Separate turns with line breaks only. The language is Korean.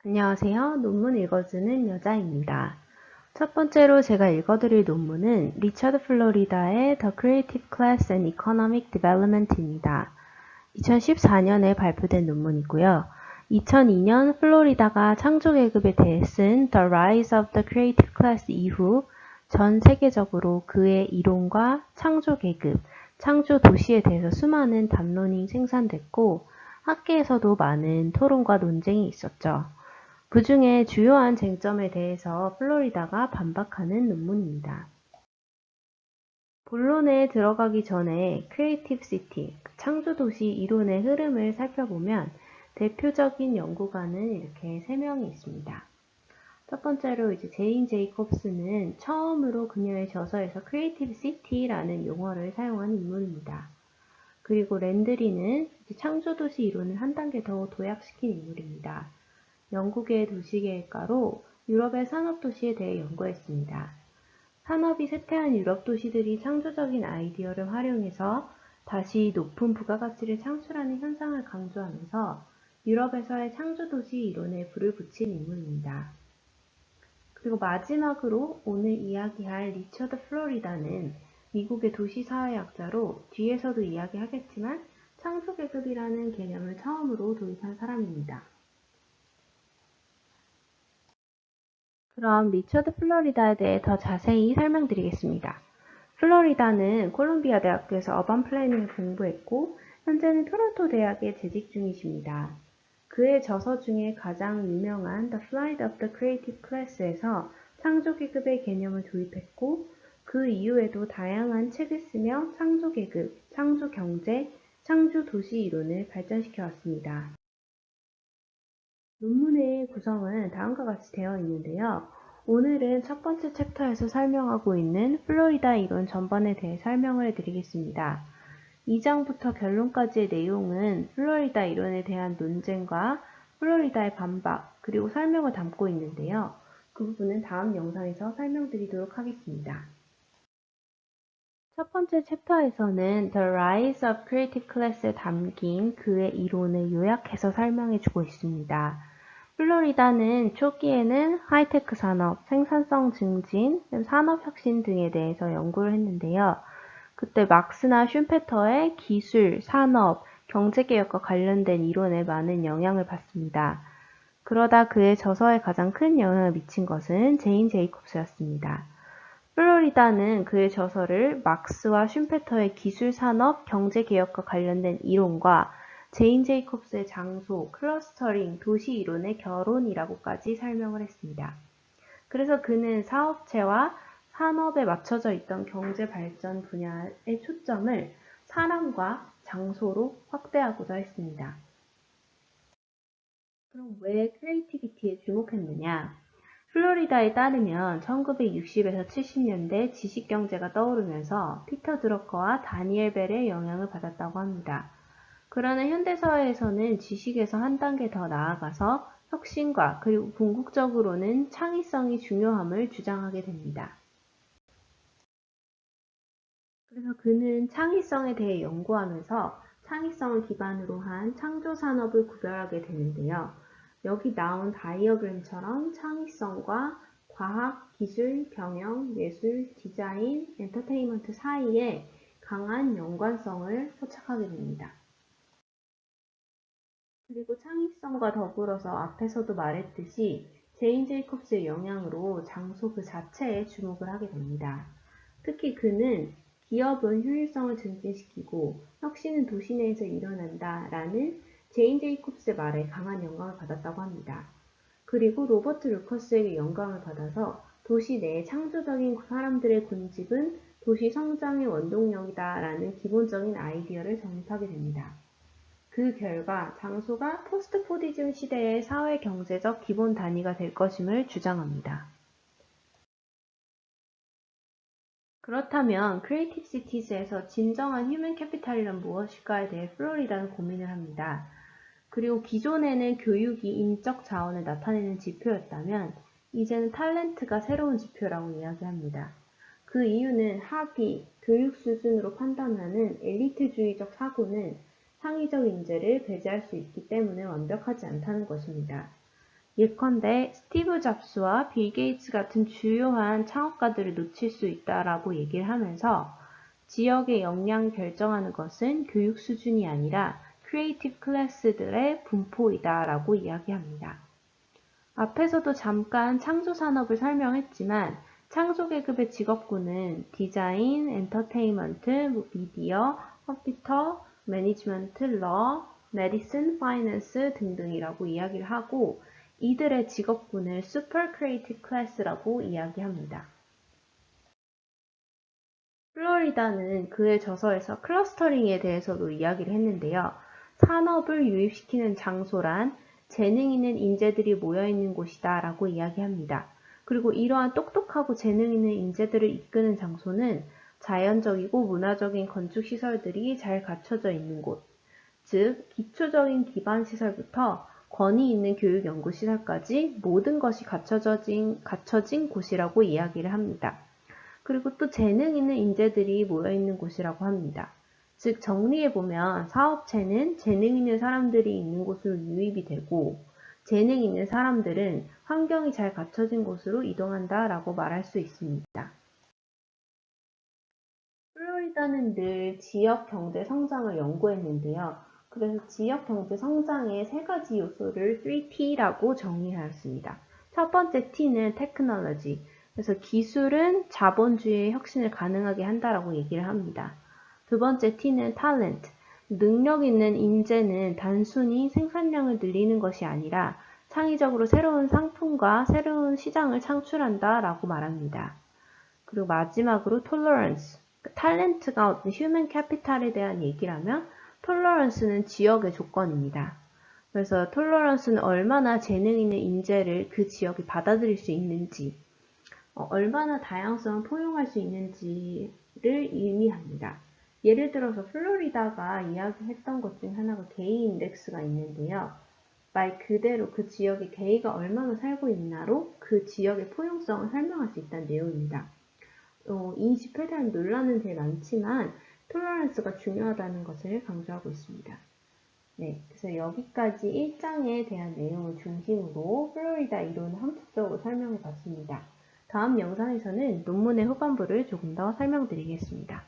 안녕하세요. 논문 읽어주는 여자입니다. 첫 번째로 제가 읽어드릴 논문은 리처드 플로리다의 The Creative Class and Economic Development입니다. 2014년에 발표된 논문이고요. 2002년 플로리다가 창조계급에 대해 쓴 The Rise of the Creative Class 이후 전 세계적으로 그의 이론과 창조계급, 창조도시에 대해서 수많은 담론이 생산됐고 학계에서도 많은 토론과 논쟁이 있었죠. 그 중에 주요한 쟁점에 대해서 플로리다가 반박하는 논문입니다. 본론에 들어가기 전에 크리에이티브 시티, 창조도시 이론의 흐름을 살펴보면 대표적인 연구가는 이렇게 3명이 있습니다. 첫 번째로 제인 제이콥스는 처음으로 그녀의 저서에서 크리에이티브 시티라는 용어를 사용한 인물입니다. 그리고 랜드리는 창조도시 이론을 한 단계 더 도약시킨 인물입니다. 영국의 도시계획가로 유럽의 산업도시에 대해 연구했습니다. 산업이 쇠퇴한 유럽 도시들이 창조적인 아이디어를 활용해서 다시 높은 부가가치를 창출하는 현상을 강조하면서 유럽에서의 창조도시 이론에 불을 붙인 인물입니다. 그리고 마지막으로 오늘 이야기할 리처드 플로리다는 미국의 도시사회학자로 뒤에서도 이야기하겠지만 창조계급이라는 개념을 처음으로 도입한 사람입니다. 그럼 리처드 플로리다에 대해 더 자세히 설명드리겠습니다. 플로리다는 콜롬비아 대학교에서 어반 플래닝을 공부했고 현재는 토론토 대학에 재직 중이십니다. 그의 저서 중에 가장 유명한 The Flight of the Creative Class에서 창조계급의 개념을 도입했고 그 이후에도 다양한 책을 쓰며 창조계급, 창조경제, 창조도시 이론을 발전시켜 왔습니다. 논문의 구성은 다음과 같이 되어 있는데요. 오늘은 첫 번째 챕터에서 설명하고 있는 플로리다 이론 전반에 대해 설명을 해드리겠습니다. 2장부터 결론까지의 내용은 플로리다 이론에 대한 논쟁과 플로리다의 반박, 그리고 설명을 담고 있는데요. 그 부분은 다음 영상에서 설명드리도록 하겠습니다. 첫 번째 챕터에서는 The Rise of Creative Class에 담긴 그의 이론을 요약해서 설명해주고 있습니다. 플로리다는 초기에는 하이테크 산업, 생산성 증진, 산업혁신 등에 대해서 연구를 했는데요. 그때 막스나 슌페터의 기술, 산업, 경제개혁과 관련된 이론에 많은 영향을 받습니다. 그러다 그의 저서에 가장 큰 영향을 미친 것은 제인 제이콥스였습니다. 플로리다는 그의 저서를 막스와 슌페터의 기술, 산업, 경제개혁과 관련된 이론과 제인 제이콥스의 장소, 클러스터링, 도시 이론의 결혼이라고까지 설명을 했습니다. 그래서 그는 사업체와 산업에 맞춰져 있던 경제 발전 분야의 초점을 사람과 장소로 확대하고자 했습니다. 그럼 왜 크리에이티비티에 주목했느냐? 플로리다에 따르면 1960에서 70년대 지식경제가 떠오르면서 피터 드러커와 다니엘 벨의 영향을 받았다고 합니다. 그러나 현대사회에서는 지식에서 한 단계 더 나아가서 혁신과 그리고 궁극적으로는 창의성이 중요함을 주장하게 됩니다. 그래서 그는 창의성에 대해 연구하면서 창의성을 기반으로 한 창조산업을 구별하게 되는데요. 여기 나온 다이어그램처럼 창의성과 과학, 기술, 경영, 예술, 디자인, 엔터테인먼트 사이에 강한 연관성을 포착하게 됩니다. 그리고 창의성과 더불어서 앞에서도 말했듯이 제인 제이콥스의 영향으로 장소 그 자체에 주목을 하게 됩니다. 특히 그는 기업은 효율성을 증진시키고 혁신은 도시 내에서 일어난다 라는 제인 제이콥스의 말에 강한 영감을 받았다고 합니다. 그리고 로버트 루커스에게 영감을 받아서 도시 내의 창조적인 사람들의 군집은 도시 성장의 원동력이다 라는 기본적인 아이디어를 정립하게 됩니다. 그 결과 장소가 포스트 포디즘 시대의 사회 경제적 기본 단위가 될 것임을 주장합니다. 그렇다면 크리에이티브 시티즈에서 진정한 휴먼 캐피탈이란 무엇일까에 대해 플로리다는 고민을 합니다. 그리고 기존에는 교육이 인적 자원을 나타내는 지표였다면 이제는 탤런트가 새로운 지표라고 이야기합니다. 그 이유는 학위, 교육 수준으로 판단하는 엘리트주의적 사고는 창의적 인재를 배제할 수 있기 때문에 완벽하지 않다는 것입니다. 예컨대 스티브 잡스와 빌 게이츠 같은 주요한 창업가들을 놓칠 수 있다라고 얘기를 하면서 지역의 역량을 결정하는 것은 교육 수준이 아니라 크리에이티브 클래스들의 분포이다라고 이야기합니다. 앞에서도 잠깐 창조 산업을 설명했지만 창조 계급의 직업군은 디자인, 엔터테인먼트, 미디어, 컴퓨터, 매니지먼트, 러, 메디슨, 파이낸스 등등이라고 이야기를 하고 이들의 직업군을 슈퍼 크리에이티브 클래스라고 이야기합니다. 플로리다는 그의 저서에서 클러스터링에 대해서도 이야기를 했는데요. 산업을 유입시키는 장소란 재능 있는 인재들이 모여있는 곳이다 라고 이야기합니다. 그리고 이러한 똑똑하고 재능 있는 인재들을 이끄는 장소는 자연적이고 문화적인 건축시설들이 잘 갖춰져 있는 곳, 즉 기초적인 기반시설부터 권위 있는 교육연구시설까지 모든 것이 갖춰진 곳이라고 이야기를 합니다. 그리고 또 재능 있는 인재들이 모여있는 곳이라고 합니다. 즉 정리해보면 사업체는 재능 있는 사람들이 있는 곳으로 유입이 되고 재능 있는 사람들은 환경이 잘 갖춰진 곳으로 이동한다 라고 말할 수 있습니다. 플로리다는 늘 지역 경제 성장을 연구했는데요. 그래서 지역 경제 성장의 세 가지 요소를 3T라고 정의하였습니다. 첫 번째 T는 테크놀로지. 그래서 기술은 자본주의의 혁신을 가능하게 한다라고 얘기를 합니다. 두 번째 T는 talent. 능력 있는 인재는 단순히 생산량을 늘리는 것이 아니라 창의적으로 새로운 상품과 새로운 시장을 창출한다라고 말합니다. 그리고 마지막으로 tolerance. 탤런트가 어떤 휴먼 캐피탈에 대한 얘기라면 톨러런스는 지역의 조건입니다. 그래서 톨러런스는 얼마나 재능 있는 인재를 그 지역이 받아들일 수 있는지, 얼마나 다양성을 포용할 수 있는지를 의미합니다. 예를 들어서 플로리다가 이야기했던 것 중 하나가 게이 인덱스가 있는데요. 말 그대로 그 지역에 게이가 얼마나 살고 있나로 그 지역의 포용성을 설명할 수 있다는 내용입니다. 이 집회에 대한 논란은 되게 많지만 톨러런스가 중요하다는 것을 강조하고 있습니다. 네, 그래서 여기까지 1장에 대한 내용을 중심으로 플로리다 이론을 함축적으로 설명해 봤습니다. 다음 영상에서는 논문의 후반부를 조금 더 설명드리겠습니다.